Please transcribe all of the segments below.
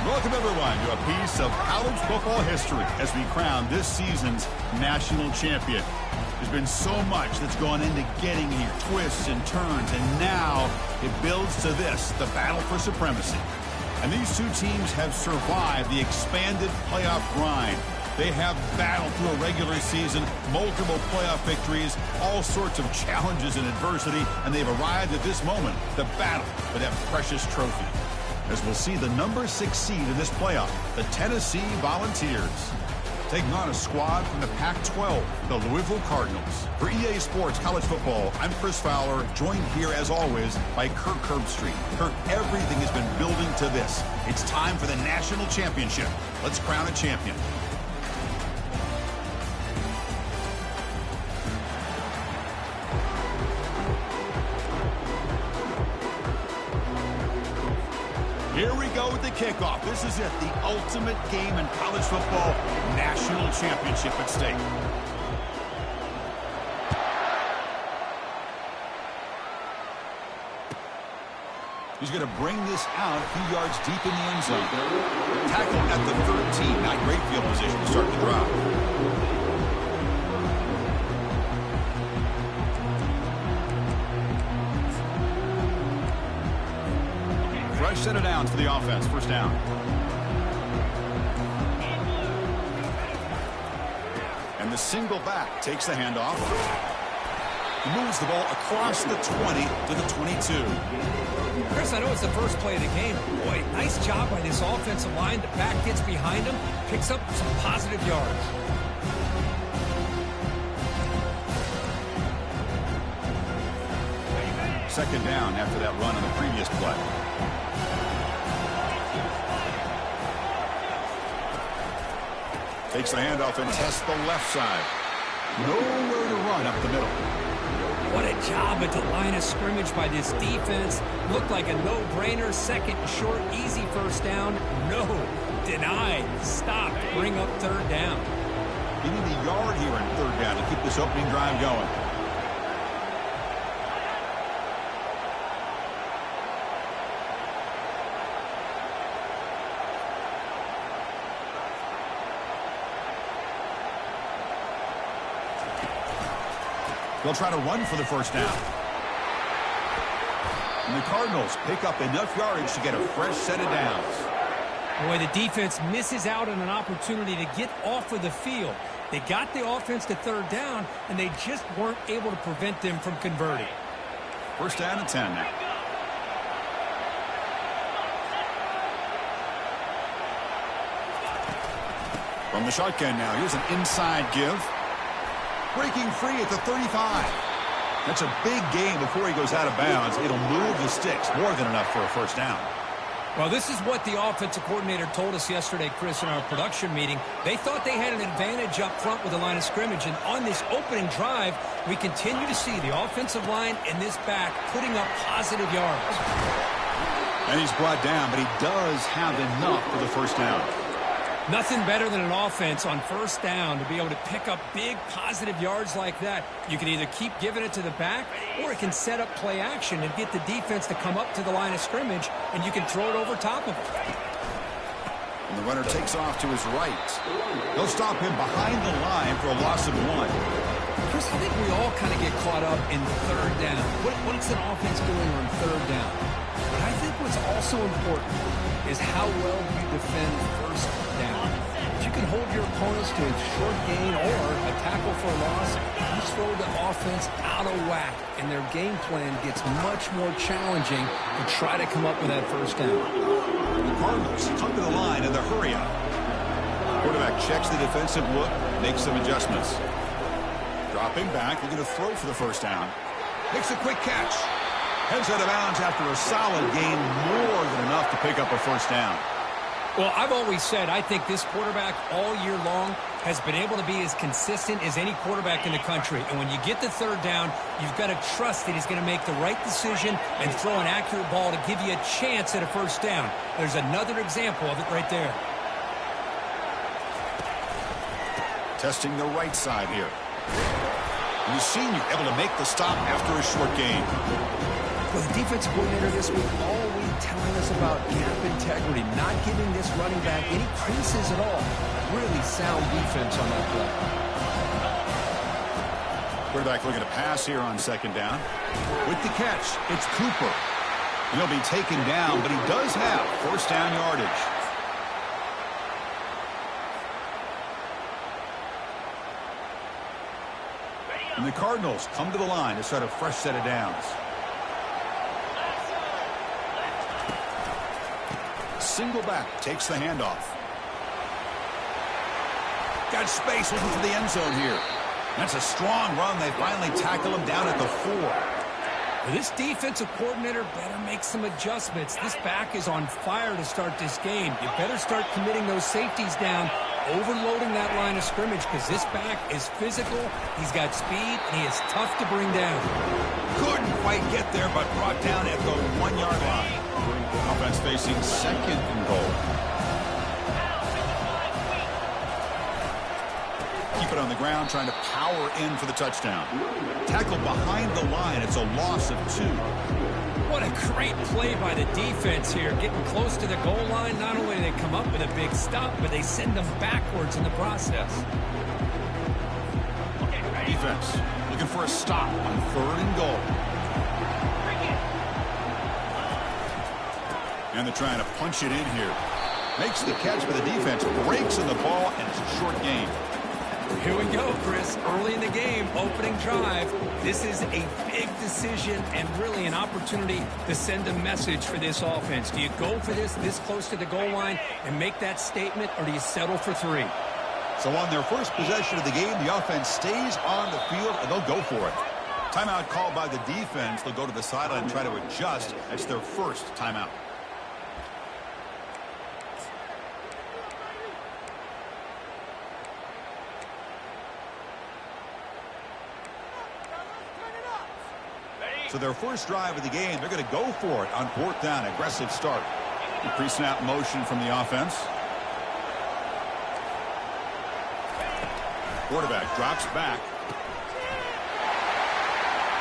Welcome, everyone, to a piece of college football history as we crown this season's national champion. There's been so much that's gone into getting here, twists and turns, and now it builds to this, the battle for supremacy. And these two teams have survived the expanded playoff grind. They have battled through a regular season, multiple playoff victories, all sorts of challenges and adversity, and they've arrived at this moment, the battle for that precious trophy. As we'll see the number 6 seed in this playoff, the Tennessee Volunteers, taking on a squad from the Pac-12, the Louisville Cardinals. For EA Sports College Football, I'm Chris Fowler, joined here as always by Kirk Herbstreit. Kirk, everything has been building to this. It's time for the national championship. Let's crown a champion. Here we go with the kickoff. This is it, the ultimate game in college football, national championship at stake. He's going to bring this out a few yards deep in the end zone. Tackle at the 13, not great field position to start the drive. Fresh set of downs for the offense. First down. And the single back takes the handoff. He moves the ball across the 20 to the 22. Chris, I know it's the first play of the game. Boy, nice job by this offensive line. The back gets behind him, picks up some positive yards. Second down after that run on the previous play. Takes the handoff and tests the left side. Nowhere to run up the middle. What a job at the line of scrimmage by this defense. Looked like a no-brainer. Second and short, easy first down. No, denied. Stopped. Bring up third down. You need a yard here in third down to keep this opening drive going. They'll try to run for the first down. And the Cardinals pick up enough yardage to get a fresh set of downs. Boy, the defense misses out on an opportunity to get off of the field. They got the offense to third down, and they just weren't able to prevent them from converting. First down and 10 now. From the shotgun now, here's an inside give. Breaking free at the 35. That's a big gain before he goes out of bounds. It'll move the sticks, more than enough for a first down. Well, this is what the offensive coordinator told us yesterday, Chris, in our production meeting. They thought they had an advantage up front with the line of scrimmage, and on this opening drive, we continue to see the offensive line and this back putting up positive yards. And he's brought down, but he does have enough for the first down. Nothing better than an offense on first down to be able to pick up big positive yards like that. You can either keep giving it to the back, or it can set up play action and get the defense to come up to the line of scrimmage, and you can throw it over top of it. And the runner takes off to his right. They'll stop him behind the line for a loss of 1. Chris, I think we all kind of get caught up in third down. What's an offense doing on third down? But I think what's also important is how well you defend first down. If you can hold your opponents to a short gain or a tackle for a loss, you throw the offense out of whack, and their game plan gets much more challenging to try to come up with that first down. The Cardinals come to the line in the hurry up. Quarterback Quarterback checks the defensive look, makes some adjustments. Dropping back, looking to throw for the first down. Makes a quick catch. Heads out of bounds after a solid gain, more than enough to pick up a first down. Well, I've always said I think this quarterback all year long has been able to be as consistent as any quarterback in the country. And when you get the third down, you've got to trust that he's going to make the right decision and throw an accurate ball to give you a chance at a first down. There's another example of it right there. Testing the right side here. And the senior able to make the stop after a short gain. Well, the defensive coordinator this week all week telling us about gap integrity, not giving this running back any creases at all. Really sound defense on that play. Quarterback looking to pass here on second down. With the catch, it's Cooper. He'll be taken down, but he does have first down yardage. And the Cardinals come to the line to start a fresh set of downs. Single back takes the handoff. Got space looking for the end zone here. That's a strong run. They finally tackle him down at the 4. Well, this defensive coordinator better make some adjustments. This back is on fire to start this game. You better start committing those safeties down, overloading that line of scrimmage, because this back is physical, he's got speed, and he is tough to bring down. Couldn't quite get there, but brought down at the 1-yard line. Offense facing second and goal. Keep it on the ground, trying to power in for the touchdown. Tackled behind the line. It's a loss of 2. What a great play by the defense here. Getting close to the goal line, not only do they come up with a big stop, but they send them backwards in the process. Defense looking for a stop on 3rd and goal. And they're trying to punch it in here. Makes the catch, but the defense breaks in the ball, and it's a short gain. Here we go, Chris. Early in the game, opening drive. This is a big decision and really an opportunity to send a message for this offense. Do you go for this close to the goal line and make that statement, or do you settle for 3? So on their first possession of the game, the offense stays on the field, and they'll go for it. Timeout called by the defense. They'll go to the sideline and try to adjust. That's their first timeout. So their first drive of the game, they're going to go for it on 4th down. Aggressive start. The pre-snap motion from the offense. Quarterback drops back.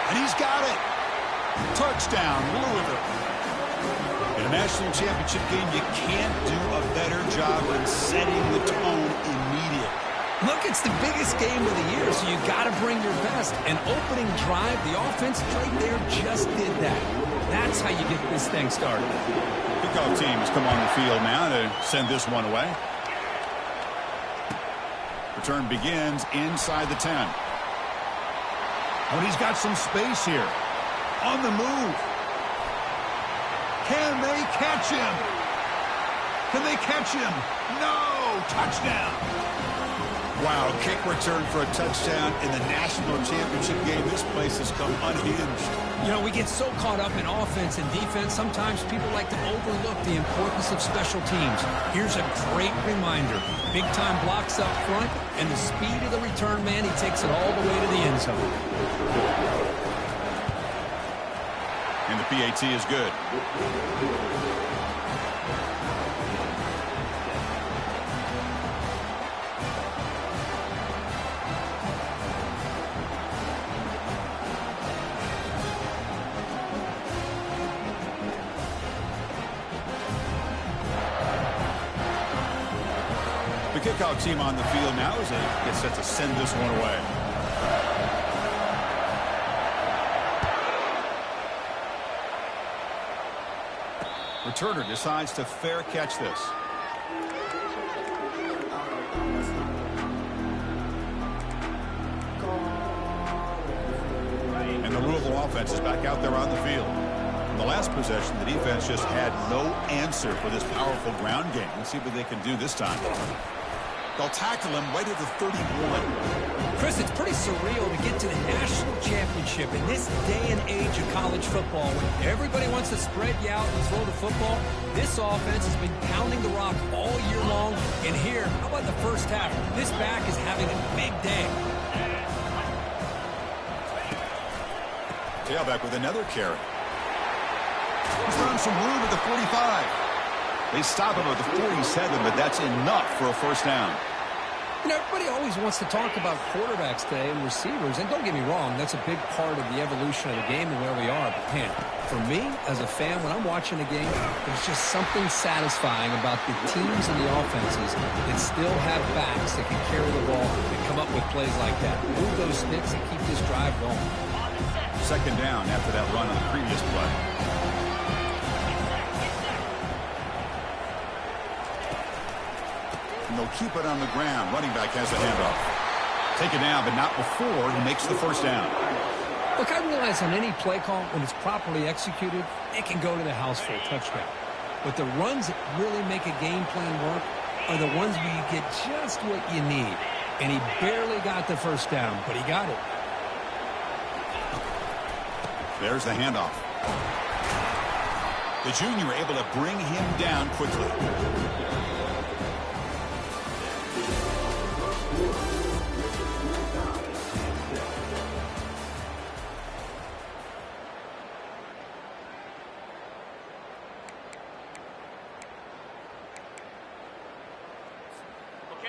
And he's got it. Touchdown, Louisville. In a national championship game, you can't do a better job than setting the tone immediately. Look, it's the biggest game of the year, so you got to bring your best. An opening drive, the offense right there just did that. That's how you get this thing started. Kickoff team has come on the field now to send this one away. Return begins inside the 10. Oh, he's got some space here. On the move. Can they catch him? Can they catch him? No! Touchdown! Wow, kick return for a touchdown in the national championship game. This place has come unhinged. You know, we get so caught up in offense and defense, sometimes people like to overlook the importance of special teams. Here's a great reminder. Big-time blocks up front, and the speed of the return man, he takes it all the way to the end zone. And the PAT is good. The kickoff team on the field now as they get set to send this one away. Returner decides to fair catch this. And the Louisville offense is back out there on the field. In the last possession, the defense just had no answer for this powerful ground game. Let's see what they can do this time. They'll tackle him right at the 31. Chris, it's pretty surreal to get to the national championship in this day and age of college football when everybody wants to spread you out and throw the football. This offense has been pounding the rock all year long. And here, how about the first half? This back is having a big day. Tailback with another carry. He's found some room at the 45. They stop him at the 47, but that's enough for a first down. You know, everybody always wants to talk about quarterbacks today and receivers, and don't get me wrong, that's a big part of the evolution of the game and where we are. But, man, for me, as a fan, when I'm watching a game, there's just something satisfying about the teams and the offenses that still have backs that can carry the ball and come up with plays like that. Move those sticks and keep this drive going. Second down after that run on the previous play. And they'll keep it on the ground. Running back has the handoff. Take it down, but not before he makes the first down. Look, I realize on any play call, when it's properly executed, it can go to the house for a touchdown. But the runs that really make a game plan work are the ones where you get just what you need. And he barely got the first down, but he got it. There's the handoff. The junior able to bring him down quickly.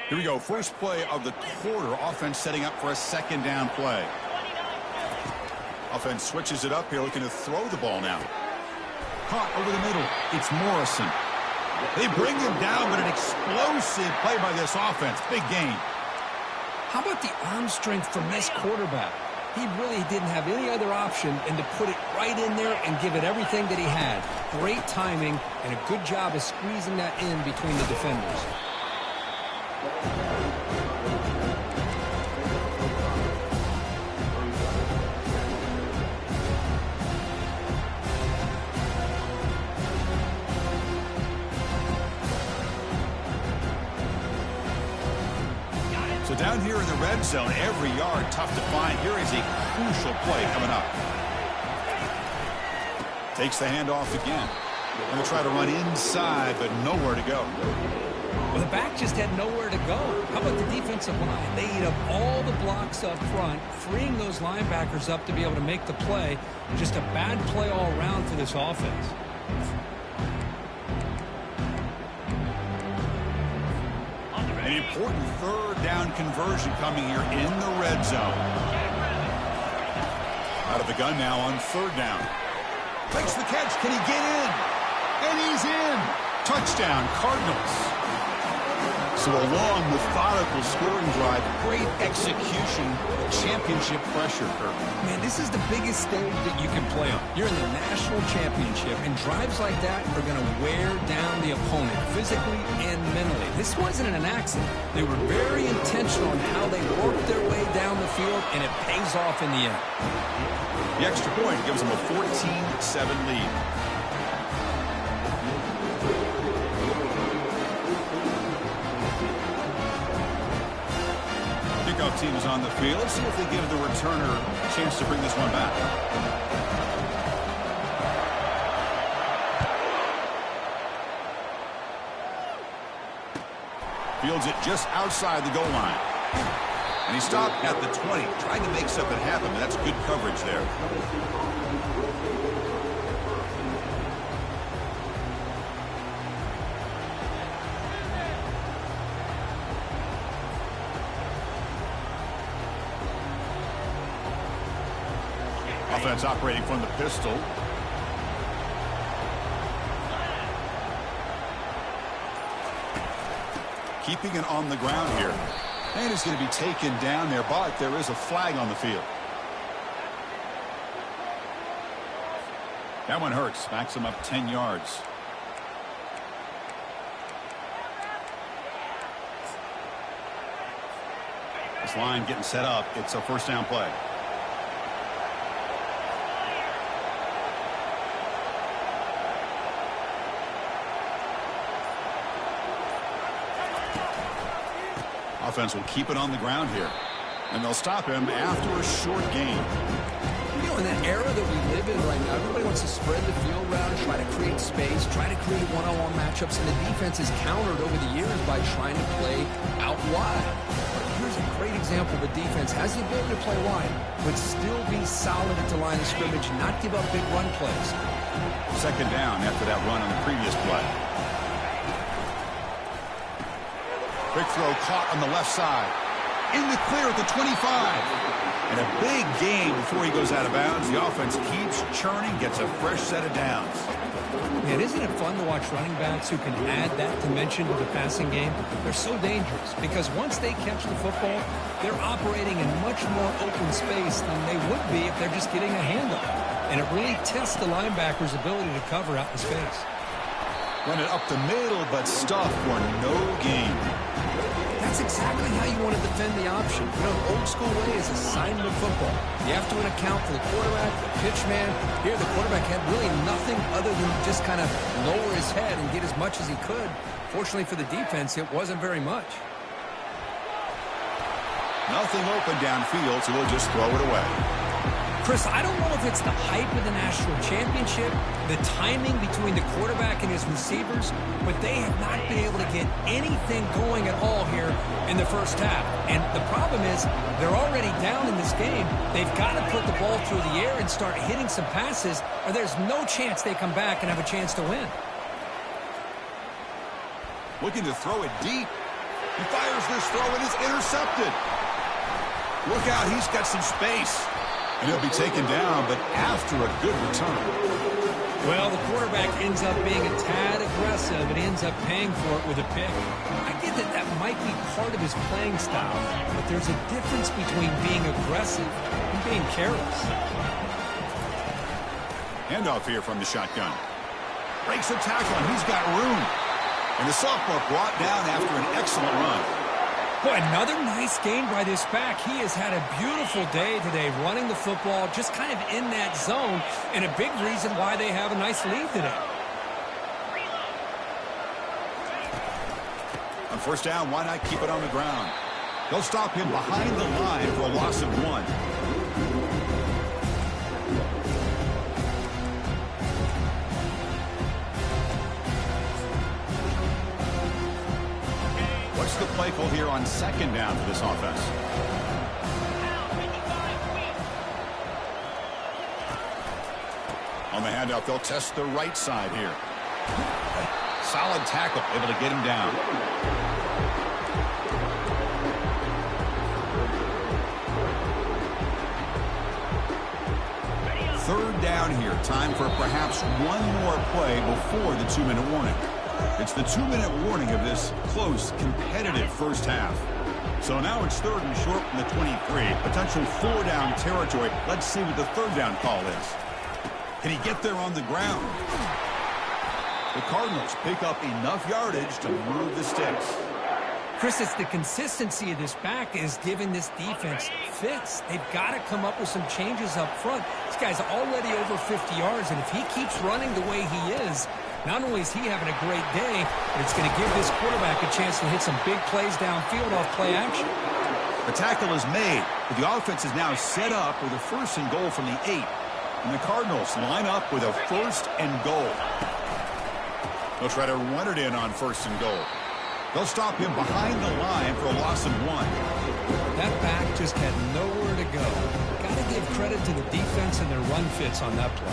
Here we go. First play of the quarter. Offense setting up for a second down play. Offense switches it up here, looking to throw the ball now. Caught over the middle. It's Morrison. They bring him down, but an explosive play by this offense. Big gain. How about the arm strength from this quarterback? He really didn't have any other option than to put it right in there and give it everything that he had. Great timing and a good job of squeezing that in between the defenders. So down here in the red zone, every yard tough to find. Here is a crucial play coming up. Takes the handoff again. Going to try to run inside, but nowhere to go. Well, the back just had nowhere to go. How about the defensive line? They eat up all the blocks up front, freeing those linebackers up to be able to make the play. Just a bad play all around for this offense. An important third down conversion coming here in the red zone. Out of the gun now on third down. Makes the catch. Can he get in? And he's in. Touchdown, Cardinals. So a long, methodical scoring drive. Great execution. Championship pressure. Man, this is the biggest stage that you can play on. You're in the national championship, and drives like that are going to wear down the opponent physically and mentally. This wasn't an accident. They were very intentional in how they worked their way down the field, and it pays off in the end. The extra point gives them a 14-7 lead. Kickoff team is on the field. Let's see if they give the returner a chance to bring this one back. Fields it just outside the goal line. And he stopped at the 20, trying to make something happen, but that's good coverage there. Offense operating from the pistol. Keeping it on the ground here. And it's going to be taken down there, but there is a flag on the field. That one hurts. Backs him up 10 yards. This line getting set up. It's a first down play. offense will keep it on the ground here. And they'll stop him after a short gain. You know, in that era that we live in right now, everybody wants to spread the field around, try to create space, try to create one-on-one matchups, and the defense is countered over the years by trying to play out wide. But here's a great example. The defense has the ability to play wide, but still be solid at the line of scrimmage, not give up big run plays. Second down after that run on the previous play. Quick throw caught on the left side. In the clear at the 25. And a big gain before he goes out of bounds. The offense keeps churning, gets a fresh set of downs. Man, isn't it fun to watch running backs who can add that dimension to the passing game? They're so dangerous because once they catch the football, they're operating in much more open space than they would be if they're just getting a handoff. And it really tests the linebacker's ability to cover out the space. Run it up the middle, but stuffed for no gain. That's exactly how you want to defend the option. You know, the old school way is assignment football. You have to account for the quarterback, the pitch man. Here, the quarterback had really nothing other than just kind of lower his head and get as much as he could. Fortunately for the defense, it wasn't very much. Nothing open downfield, so we'll just throw it away. Chris, I don't know if it's the hype of the national championship, the timing between the quarterback and his receivers, but they have not been able to get anything going at all here in the first half. And the problem is they're already down in this game. They've got to put the ball through the air and start hitting some passes, or there's no chance they come back and have a chance to win. Looking to throw it deep. He fires this throw and it's intercepted. Look out, he's got some space. And he'll be taken down, but after a good return. Well, the quarterback ends up being a tad aggressive, and he ends up paying for it with a pick. I get that that might be part of his playing style, but there's a difference between being aggressive and being careless. Handoff here from the shotgun. Breaks a tackle, and he's got room. And the sophomore brought down after an excellent run. Boy, another nice gain by this back. He has had a beautiful day today running the football, just kind of in that zone, and a big reason why they have a nice lead today. On first down, why not keep it on the ground? They'll stop him behind the line for a loss of 1. What's the play call here on second down for this offense? On the handoff, they'll test the right side here. Solid tackle, able to get him down. Third down here. Time for perhaps one more play before the 2-minute warning. It's the 2-minute warning of this close, competitive first half. So now it's third and short from the 23. Potential 4-down territory. Let's see what the third down call is. Can he get there on the ground? The Cardinals pick up enough yardage to move the sticks. Chris, it's the consistency of this back is giving this defense fits. They've got to come up with some changes up front. This guy's already over 50 yards, and if he keeps running the way he is, not only is he having a great day, but it's going to give this quarterback a chance to hit some big plays downfield off play action. The tackle is made, but the offense is now set up with a first and goal from the 8. And the Cardinals line up with a first and goal. They'll try to run it in on first and goal. They'll stop him behind the line for a loss of 1. That back just had nowhere to go. Got to give credit to the defense and their run fits on that play.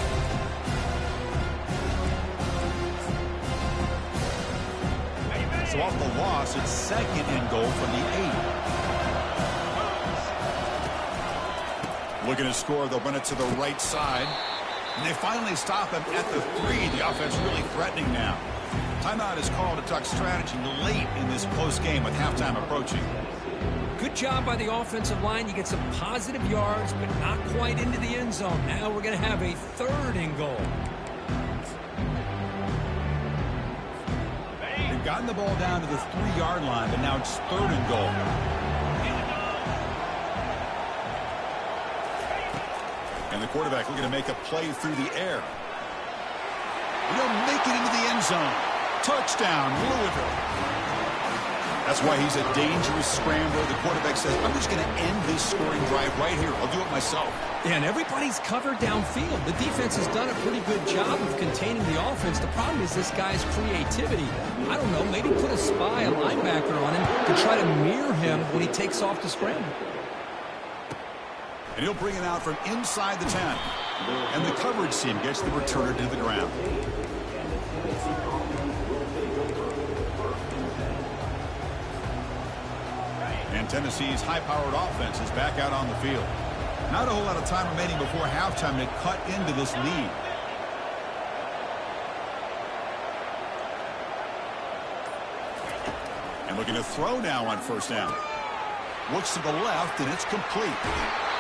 So off the loss, it's second and goal from the 8. Looking to score, they'll run it to the right side. And they finally stop him at the 3. The offense really threatening now. Timeout is called to talk strategy late in this close game with halftime approaching. Good job by the offensive line. You get some positive yards, but not quite into the end zone. Now we're going to have a third and goal. They've gotten the ball down to the 3-yard line, but now it's third and goal. And the quarterback looking to make a play through the air. He'll make it into the end zone. Touchdown, Louisville. That's why he's a dangerous scrambler. The quarterback says, I'm just going to end this scoring drive right here. I'll do it myself. Yeah, and everybody's covered downfield. The defense has done a pretty good job of containing the offense. The problem is this guy's creativity. I don't know, maybe put a spy, a linebacker on him to try to mirror him when he takes off to scramble. And he'll bring it out from inside the 10. And the coverage team gets the returner to the ground. And Tennessee's high-powered offense is back out on the field. Not a whole lot of time remaining before halftime to cut into this lead. And looking to throw now on first down. Looks to the left, and it's complete.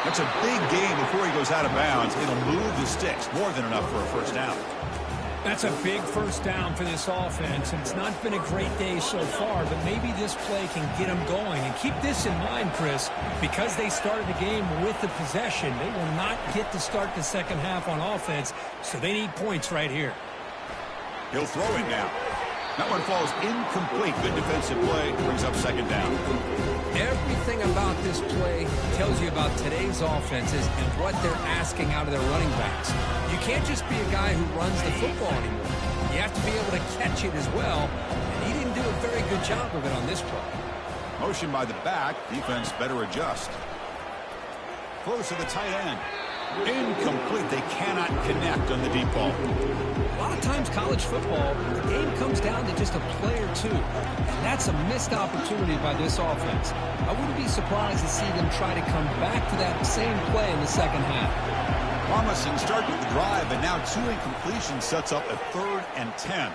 That's a big gain before he goes out of bounds. It'll move the sticks. More than enough for a first down. That's a big first down for this offense, and it's not been a great day so far, but maybe this play can get them going. And keep this in mind, Chris, because they started the game with the possession, they will not get to start the second half on offense, so they need points right here. He'll throw it now. That one falls incomplete. Good defensive play. Brings up second down. Everything about this play tells you about today's offenses and what they're asking out of their running backs. You can't just be a guy who runs the football anymore. You have to be able to catch it as well, and he didn't do a very good job of it on this play. Motion by the back. Defense better adjust. Close to the tight end. Incomplete. They cannot connect on the deep ball. A lot of times college football, the game comes down to just a play or two. And that's a missed opportunity by this offense. I wouldn't be surprised to see them try to come back to that same play in the second half. Promising start with the drive, but now two incompletions sets up a 3rd and 10.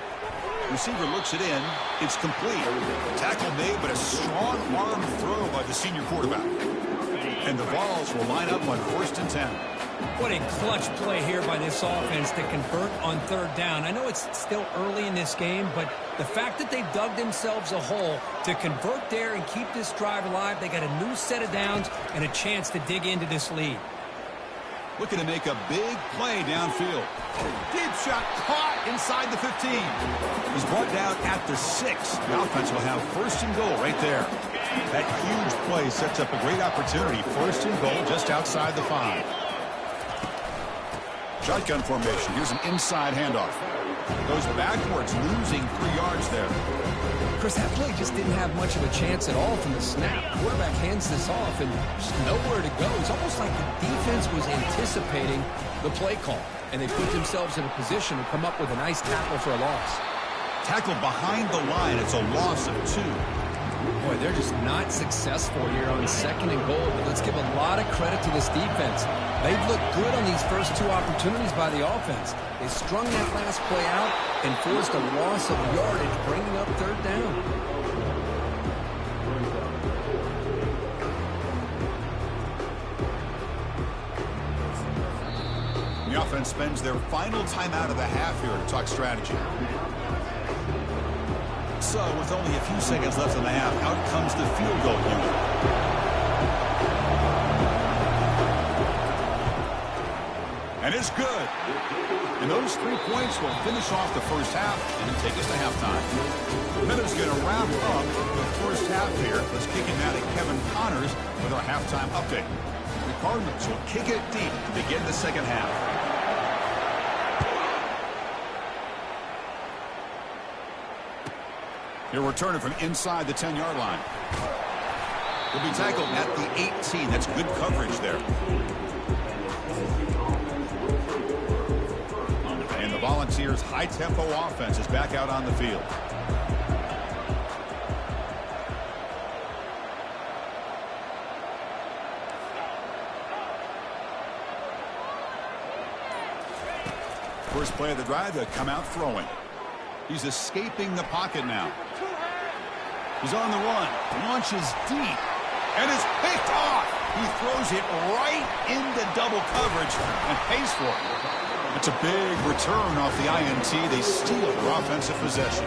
Receiver looks it in. It's complete. Tackle made, but a strong arm throw by the senior quarterback. And the Vols will line up on 1st and 10. What a clutch play here by this offense to convert on 3rd down. I know it's still early in this game, but the fact that they've dug themselves a hole to convert there and keep this drive alive, they got a new set of downs and a chance to dig into this lead. Looking to make a big play downfield. Deep shot caught inside the 15. He's brought down at the 6. The offense will have 1st and goal right there. That huge play sets up a great opportunity. 1st and goal just outside the 5. Shotgun formation. Here's an inside handoff. Goes backwards, losing 3 yards there. Chris, that play just didn't have much of a chance at all from the snap. Quarterback hands this off and just nowhere to go. It's almost like the defense was anticipating the play call, and they put themselves in a position to come up with a nice tackle for a loss. Tackle behind the line. It's a loss of 2. Boy, they're just not successful here on 2nd and goal, but let's give a lot of credit to this defense. They've looked good on these first 2 opportunities by the offense. They strung that last play out and forced a loss of yardage, bringing up 3rd down. The offense spends their final timeout of the half here to talk strategy. So, with only a few seconds left in the half, out comes the field goal unit. And it's good. And those 3 points will finish off the first half and then take us to halftime. Miller's going to wrap up the first half here. Let's kick it now to Kevin Connors with our halftime update. The Cardinals will kick it deep to begin the second half. He'll return it from inside the 10-yard line. He'll be tackled at the 18. That's good coverage there. And the Volunteers' high-tempo offense is back out on the field. First play of the drive, they'll come out throwing. He's escaping the pocket now. He's on the run, launches deep, and is picked off. He throws it right into double coverage and pays for it. It's a big return off the INT. They steal their offensive possession.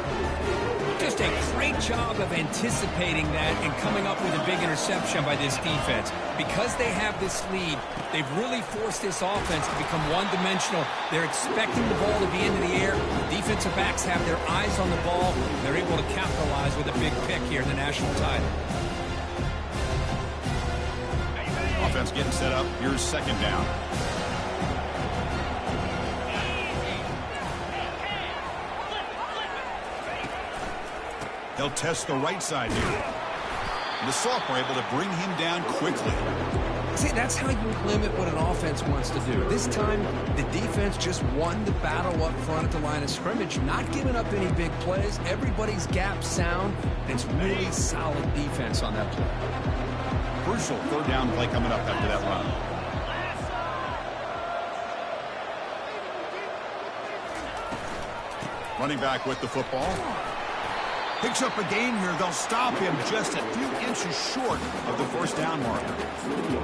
Just Just a great job of anticipating that and coming up with a big interception by this defense. Because they have this lead, they've really forced this offense to become one-dimensional. They're expecting the ball to be into the air. The defensive backs have their eyes on the ball. They're able to capitalize with a big pick here in the national title. Offense getting set up. Here's second down. They'll test the right side here. The sophomore able to bring him down quickly. See, that's how you limit what an offense wants to do. This time, the defense just won the battle up front at the line of scrimmage, not giving up any big plays. Everybody's gap sound. It's really solid defense on that play. Crucial third down play coming up after that run. Running back with the football. Picks up a gain here. They'll stop him just a few inches short of the first down marker.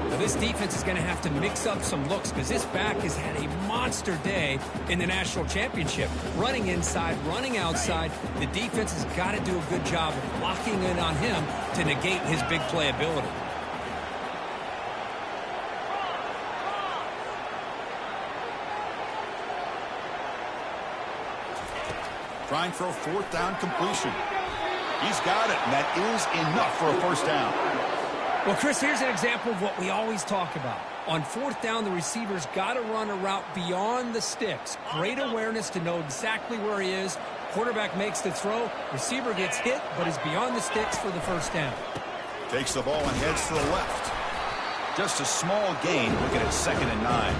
Now this defense is going to have to mix up some looks because this back has had a monster day in the national championship. Running inside, running outside. The defense has got to do a good job of locking in on him to negate his big play ability. Trying for a fourth down completion. He's got it, and that is enough for a first down. Well, Chris, here's an example of what we always talk about. On fourth down, the receiver's got to run a route beyond the sticks. Great awareness to know exactly where he is. Quarterback makes the throw. Receiver gets hit, but is beyond the sticks for the first down. Takes the ball and heads to the left. Just a small gain. Looking at 2nd and 9.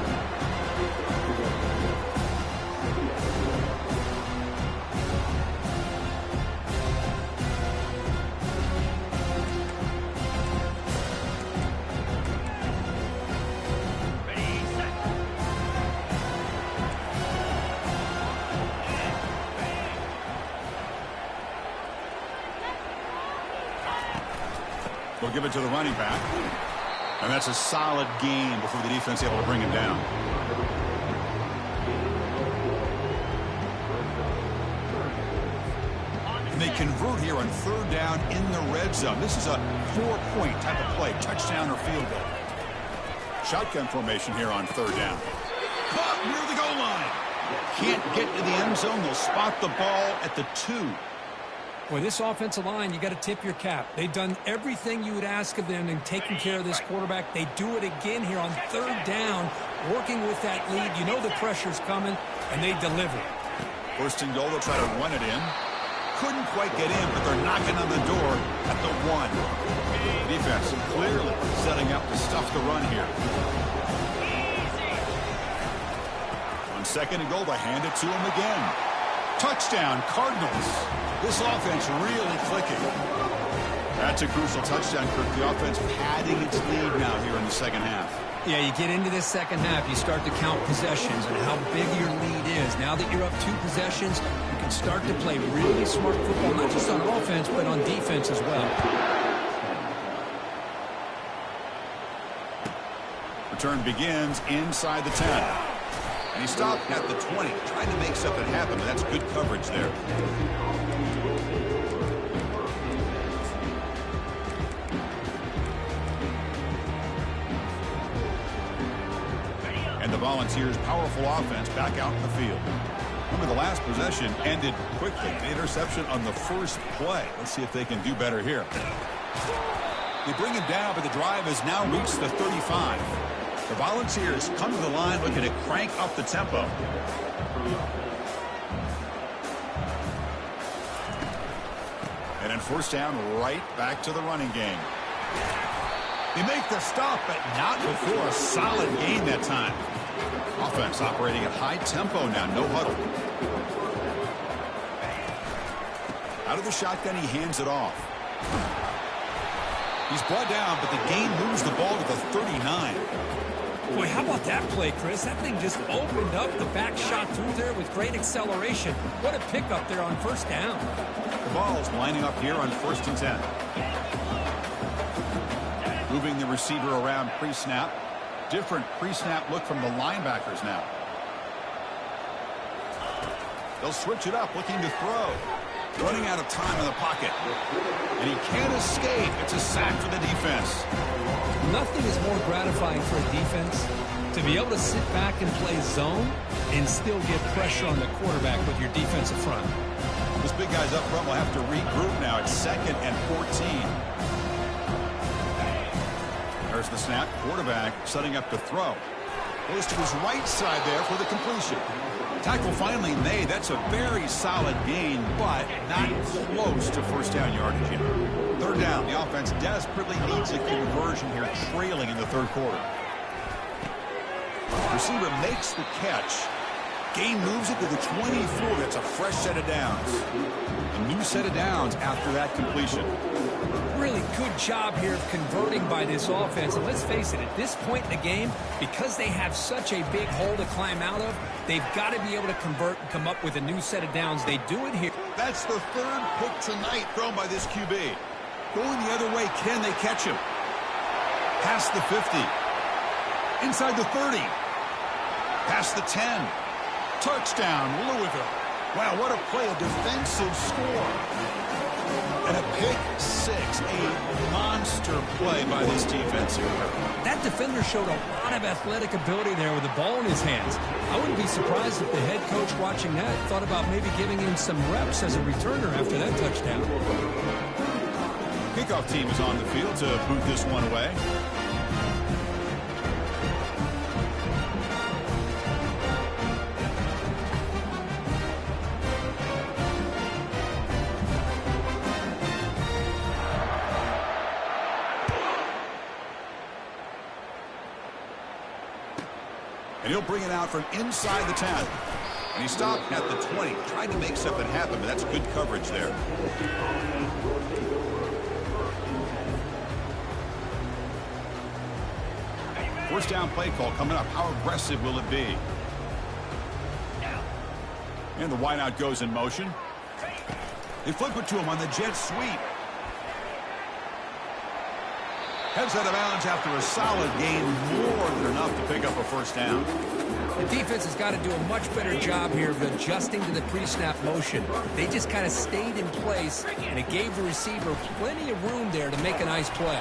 They'll give it to the running back. And that's a solid gain before the defense able to bring him down. And they convert here on third down in the red zone. This is a 4-point type of play, touchdown or field goal. Shotgun formation here on third down. Caught near the goal line. Can't get to the end zone. They'll spot the ball at the 2. Boy, this offensive line, you got to tip your cap. They've done everything you would ask of them in taking care of this quarterback. They do it again here on third down, working with that lead. You know the pressure's coming, and they deliver. First and goal, they'll try to run it in. Couldn't quite get in, but they're knocking on the door at the 1. Defense clearly setting up to stuff the run here. On second and goal, they hand it to him again. Touchdown, Cardinals. This offense really clicking. That's a crucial touchdown, Kirk. The offense padding its lead now here in the second half. Yeah, you get into this second half, you start to count possessions and how big your lead is. Now that you're up 2 possessions, you can start to play really smart football, not just on offense, but on defense as well. Return begins inside the 10. And he stopped at the 20, trying to make something happen, but that's good coverage there. And the Volunteers' powerful offense back out in the field. Remember, the last possession ended quickly. An interception on the first play. Let's see if they can do better here. They bring him down, but the drive has now reached the 35. The Volunteers come to the line looking to crank up the tempo. And then first down, right back to the running game. They make the stop, but not before a solid gain that time. Offense operating at high tempo now, no huddle. Out of the shotgun, he hands it off. He's brought down, but the gain moves the ball to the 39. Boy, how about that play, Chris? That thing just opened up. The back shot through there with great acceleration. What a pickup there on first down. The ball's lining up here on 1st and 10. Moving the receiver around pre-snap. Different pre-snap look from the linebackers now. They'll switch it up, looking to throw. Running out of time in the pocket. And he can't escape. It's a sack for the defense. Nothing is more gratifying for a defense to be able to sit back and play zone and still get pressure on the quarterback with your defensive front. This big guy's up front will have to regroup now. It's 2nd and 14. There's the snap. Quarterback setting up to throw. Goes to his right side there for the completion. Tackle finally made. That's a very solid gain, but not close to first down yardage yet. 3rd down. The offense desperately needs a conversion here, trailing in the 3rd quarter. Receiver makes the catch. Gain moves it to the 24. That's a fresh set of downs. A new set of downs after that completion. Really good job here of converting by this offense. And let's face it, at this point in the game, because they have such a big hole to climb out of, they've got to be able to convert and come up with a new set of downs. They do it here. That's the 3rd pick tonight thrown by this QB. Going the other way, can they catch him? Past the 50. Inside the 30. Past the 10. Touchdown, Louisville. Wow, what a play, a defensive score. And a pick 6, a monster play by this defense here. That defender showed a lot of athletic ability there with the ball in his hands. I wouldn't be surprised if the head coach watching that thought about maybe giving him some reps as a returner after that touchdown. Kickoff team is on the field to boot this one away. And he'll bring it out from inside the 10. And he stopped at the 20, trying to make something happen, but that's good coverage there. First down play call coming up. How aggressive will it be? And the wideout goes in motion. They flip it to him on the jet sweep. Heads out of bounds after a solid gain, more than enough to pick up a first down. The defense has got to do a much better job here of adjusting to the pre-snap motion. They just kind of stayed in place, and it gave the receiver plenty of room there to make a nice play.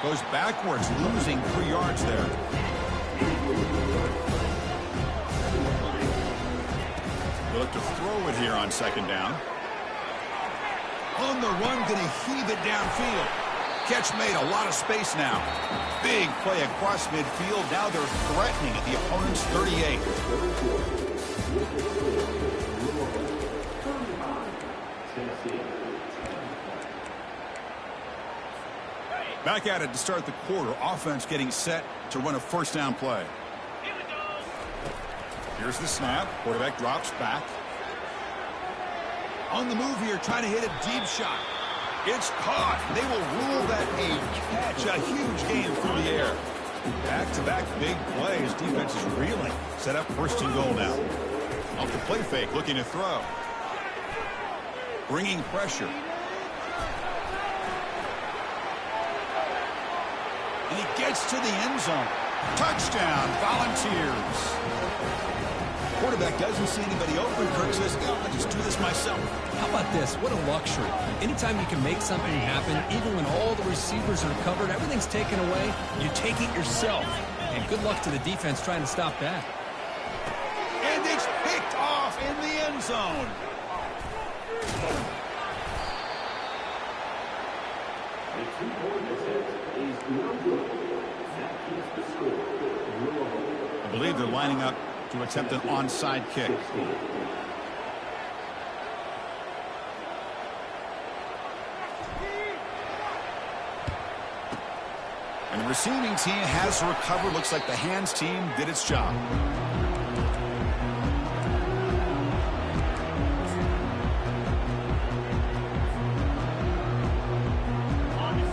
Goes backwards, losing 3 yards there. They'll look to throw it here on 2nd down. On the run, going to heave it downfield. Catch made, a lot of space now. Big play across midfield. Now they're threatening at the opponent's 38. Back at it to start the quarter. Offense getting set to run a first down play. Here's the snap. Quarterback drops back. On the move here, trying to hit a deep shot. It's caught. They will rule that a catch. A huge gain through the air. Back-to-back big plays. Defense is reeling. Set up 1st and goal now. Off the play fake, looking to throw. Bringing pressure. And he gets to the end zone. Touchdown, Volunteers. Quarterback doesn't see anybody open. Kirk says, I'll just do this myself. How about this? What a luxury. Anytime you can make something happen, even when all the receivers are covered, everything's taken away, you take it yourself. And good luck to the defense trying to stop that. And it's picked off in the end zone. I believe they're lining up to attempt an onside kick. And the receiving team has recovered. Looks like the hands team did its job.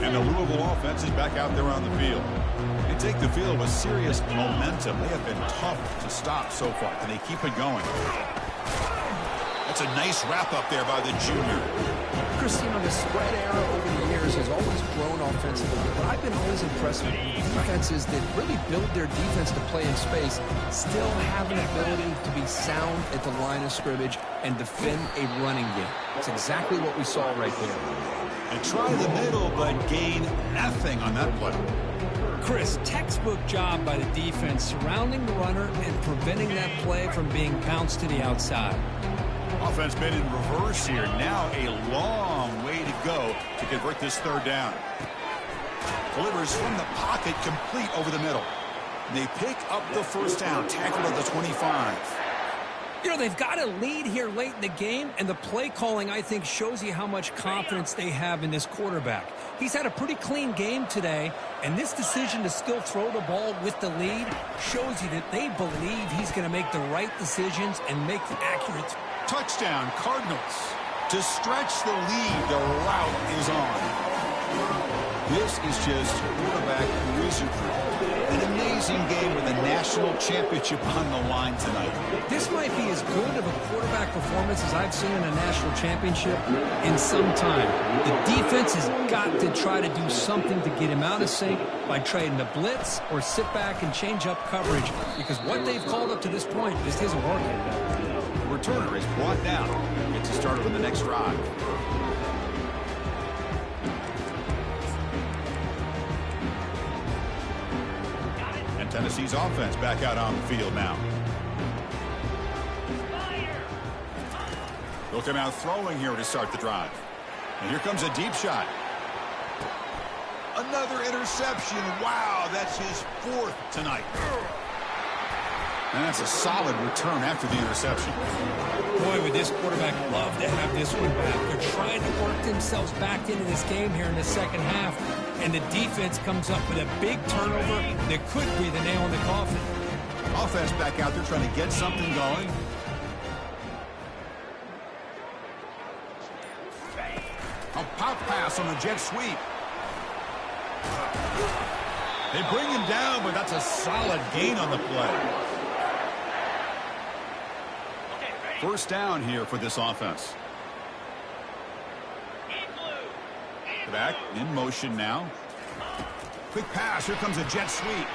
And the Louisville offense is back out there on the field. They take the field with serious momentum. They have been tough to stop so far. Can they keep it going? That's a nice wrap up there by the junior. Chris, you know, the spread era over the years has always grown offensively, but I've been always impressed with defenses that really build their defense to play in space, still have an ability to be sound at the line of scrimmage and defend a running game. That's exactly what we saw right there. And try the middle, but gain nothing on that play. Chris, textbook job by the defense surrounding the runner and preventing that play from being bounced to the outside. Offense been in reverse here. Now a long way to go to convert this third down. Delivers from the pocket, complete over the middle. They pick up the first down, tackled at the 25. You know, they've got a lead here late in the game, and the play calling, I think, shows you how much confidence they have in this quarterback. He's had a pretty clean game today, and this decision to still throw the ball with the lead shows you that they believe he's going to make the right decisions and make the accurate. Touchdown, Cardinals. To stretch the lead, the route is on. This is just quarterback wizardry. An amazing game with a national championship on the line tonight. This might be as good of a quarterback performance as I've seen in a national championship in some time. The defense has got to try to do something to get him out of sync by trying to blitz or sit back and change up coverage, because what they've called up to this point just isn't working. The returner is brought down. Gets started on the next drive. Tennessee's offense back out on the field now. They'll come out throwing here to start the drive. And here comes a deep shot. Another interception. Wow, that's his fourth tonight. And that's a solid return after the interception. Boy, would this quarterback love to have this one back. They're trying to work themselves back into this game here in the second half. And the defense comes up with a big turnover that could be the nail in the coffin. Offense back out there trying to get something going. A pop pass on the jet sweep. They bring him down, but that's a solid gain on the play. First down here for this offense. Back in motion now. Quick pass. Here comes a jet sweep.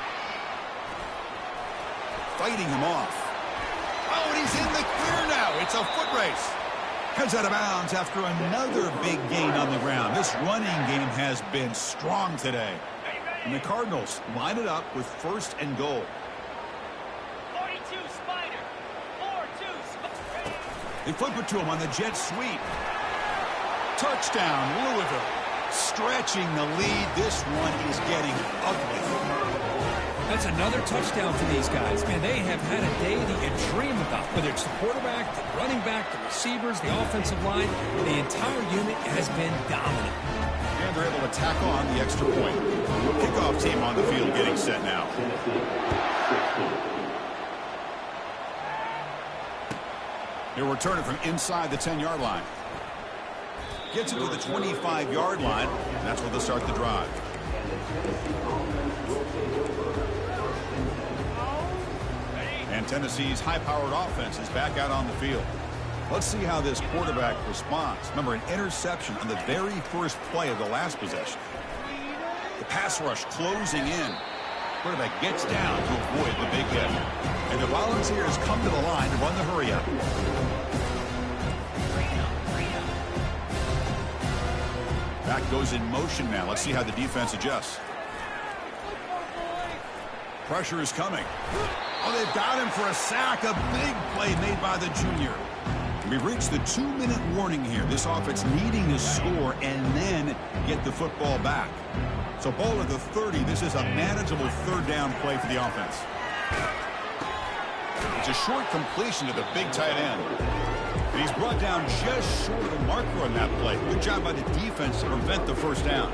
Fighting him off. Oh, and he's in the clear now. It's a foot race. Heads out of bounds after another big gain on the ground. This running game has been strong today. And the Cardinals line it up with first and goal. 42 Spider. 4-2 Spider. They flip it to him on the jet sweep. Touchdown, Louisville. Stretching the lead. This one is getting ugly. That's another touchdown for these guys. Man, they have had a day that you dream about. Whether it's the quarterback, the running back, the receivers, the offensive line, the entire unit has been dominant. And they're able to tack on the extra point. Kickoff team on the field getting set now. They're returning from inside the 10-yard line. Gets it to the 25-yard line, and that's where they'll start the drive. And Tennessee's high-powered offense is back out on the field. Let's see how this quarterback responds. Remember, an interception on the very first play of the last possession. The pass rush closing in. Quarterback gets down to avoid the big hit. And the Volunteers come to the line to run the hurry-up. Back goes in motion now. Let's see how the defense adjusts. Pressure is coming. Oh, they've got him for a sack. A big play made by the junior. We've reached the 2-minute warning here. This offense needing to score and then get the football back. So ball at the 30. This is a manageable third down play for the offense. It's a short completion to the big tight end. And he's brought down just short of the marker on that play. Good job by the defense to prevent the first down.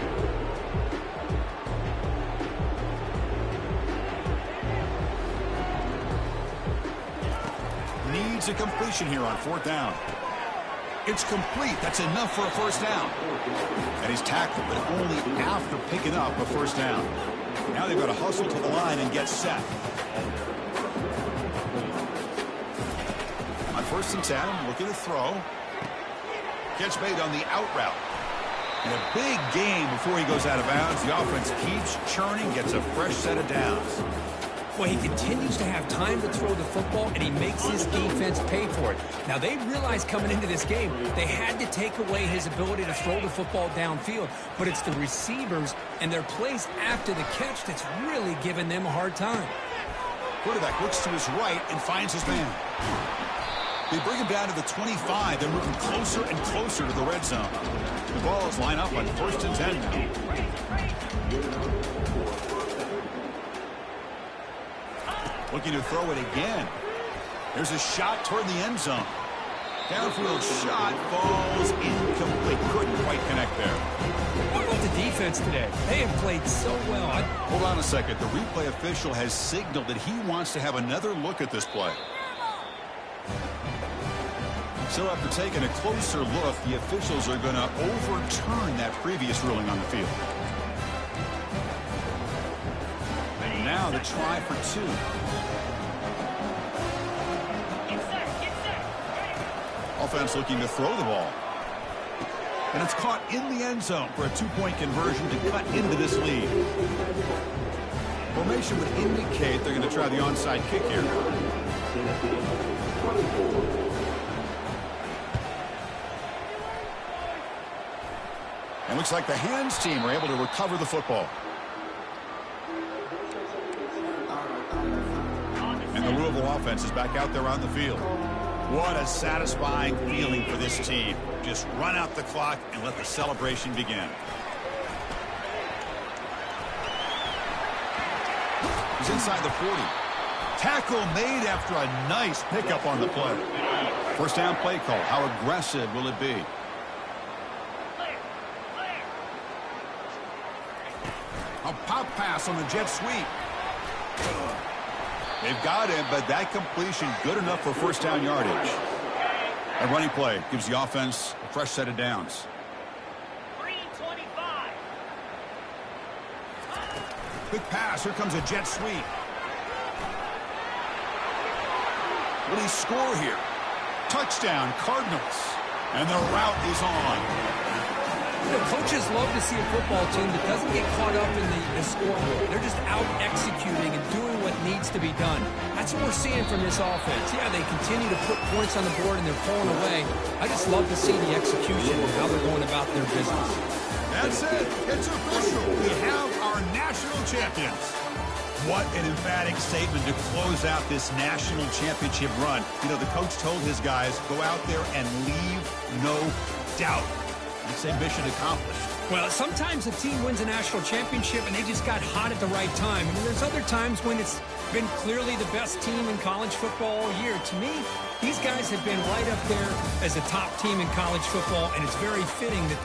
Needs a completion here on fourth down. It's complete. That's enough for a first down. And he's tackled, but only after picking up a first down. Now they've got to hustle to the line and get set. On 1st and 10, looking to throw. Catch made on the out route. And a big game before he goes out of bounds. The offense keeps churning, gets a fresh set of downs. Well, he continues to have time to throw the football, and he makes his defense pay for it. Now, they realized coming into this game they had to take away his ability to throw the football downfield, but it's the receivers and their plays after the catch that's really giving them a hard time. Quarterback looks to his right and finds his man. They bring him down to the 25. They're moving closer and closer to the red zone. The balls line up on 1st and 10 now. Looking to throw it again. There's a shot toward the end zone. Downfield shot falls incomplete. Couldn't quite connect there. What about the defense today? They have played so well. Hold on a second. The replay official has signaled that he wants to have another look at this play. So after taking a closer look, the officials are going to overturn that previous ruling on the field. And now the try for 2. Offense looking to throw the ball. And it's caught in the end zone for a 2-point conversion to cut into this lead. Formation would indicate they're going to try the onside kick here. And looks like the hands team are able to recover the football. And the Louisville offense is back out there on the field. What a satisfying feeling for this team. Just run out the clock and let the celebration begin. He's inside the 40. Tackle made after a nice pickup on the play. First down play call. How aggressive will it be? A pop pass on the jet sweep. They've got him, but that completion good enough for first down yardage. A running play gives the offense a fresh set of downs. 3:25. Quick pass. Here comes a jet sweep. Will he score here? Touchdown, Cardinals. And the route is on. You know, coaches love to see a football team that doesn't get caught up in the scoreboard. They're just out executing and doing what needs to be done. That's what we're seeing from this offense. Yeah, they continue to put points on the board and they're pulling away. I just love to see the execution and how they're going about their business. That's it. It's official. We have our national champions. What an emphatic statement to close out this national championship run. You know, the coach told his guys, go out there and leave no doubt. I'd say mission accomplished. Well, sometimes a team wins a national championship and they just got hot at the right time. And there's other times when it's been clearly the best team in college football all year. To me, these guys have been right up there as a top team in college football, and it's very fitting that